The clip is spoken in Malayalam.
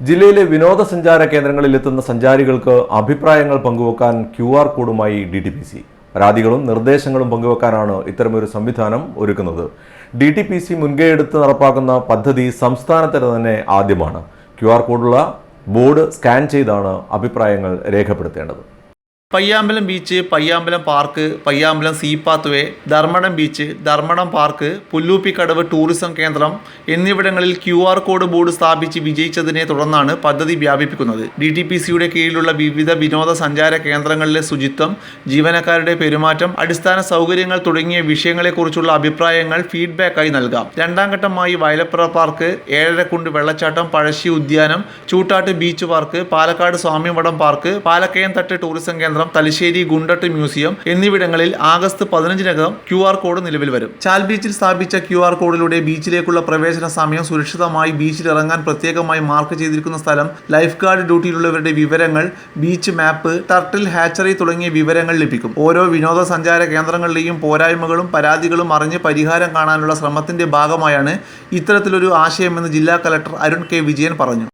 ജില്ലയിലെ വിനോദസഞ്ചാര കേന്ദ്രങ്ങളിൽ എത്തുന്ന സഞ്ചാരികൾക്ക് അഭിപ്രായങ്ങൾ പങ്കുവെക്കാൻ QR കോഡുമായി DTPC. പരാതികളും നിർദ്ദേശങ്ങളും പങ്കുവെക്കാനാണ് ഇത്തരമൊരു സംവിധാനം ഒരുക്കുന്നത്. DTPC മുൻകൈയെടുത്ത് നടപ്പാക്കുന്ന പദ്ധതി സംസ്ഥാനത്തിന് തന്നെ ആദ്യമാണ്. QR കോഡുള്ള ബോർഡ് സ്കാൻ ചെയ്താണ് അഭിപ്രായങ്ങൾ രേഖപ്പെടുത്തേണ്ടത്. Payyambalam beach, Payyambalam park, Payyambalam sea pathway, Dharmadam beach, Dharmadam park, Pulluppikadavu tourism കേന്ദ്രം എന്നിവിടങ്ങളിൽ QR കോഡ് ബോർഡ് സ്ഥാപിച്ച് വിജയിച്ചതിനെ തുടർന്നാണ് പദ്ധതി വ്യാപിപ്പിക്കുന്നത്. DTPCയുടെ കീഴിലുള്ള വിവിധ വിനോദസഞ്ചാര കേന്ദ്രങ്ങളിലെ ശുചിത്വം, ജീവനക്കാരുടെ പെരുമാറ്റം, അടിസ്ഥാന സൗകര്യങ്ങൾ തുടങ്ങിയ വിഷയങ്ങളെക്കുറിച്ചുള്ള അഭിപ്രായങ്ങൾ ഫീഡ്ബാക്കായി നൽകാം. രണ്ടാം ഘട്ടമായി വയലപ്പുറ പാർക്ക്, ഏഴരക്കുണ്ട് വെള്ളച്ചാട്ടം, പഴശ്ശി ഉദ്യാനം, Choottad beach park, Palakkad Swamimadam park, Palakkayam thattu tourism കേന്ദ്രം, തലശ്ശേരി ഗുണ്ടട്ട് മ്യൂസിയം എന്നിവിടങ്ങളിൽ ആഗസ്റ്റ് 15-നകം QR കോഡ് നിലവിൽ വരും. ചാൽ ബീച്ചിൽ സ്ഥാപിച്ച QR കോഡിലൂടെ ബീച്ചിലേക്കുള്ള പ്രവേശന സമയം, സുരക്ഷിതമായി ബീച്ചിൽ ഇറങ്ങാൻ പ്രത്യേകമായി മാർക്ക് ചെയ്തിരിക്കുന്ന സ്ഥലം, ലൈഫ് ഗാർഡ് ഡ്യൂട്ടിയിലുള്ളവരുടെ വിവരങ്ങൾ, ബീച്ച് മാപ്പ്, ടർട്ടിൽ ഹാച്ചറി തുടങ്ങിയ വിവരങ്ങൾ ലഭിക്കും. ഓരോ വിനോദസഞ്ചാര കേന്ദ്രങ്ങളിലെയും പോരായ്മകളും പരാതികളും അറിഞ്ഞ് പരിഹാരം കാണാനുള്ള ശ്രമത്തിന്റെ ഭാഗമായാണ് ഇത്തരത്തിലൊരു ആശയമെന്ന് ജില്ലാ കലക്ടർ അരുൺ K. വിജയൻ പറഞ്ഞു.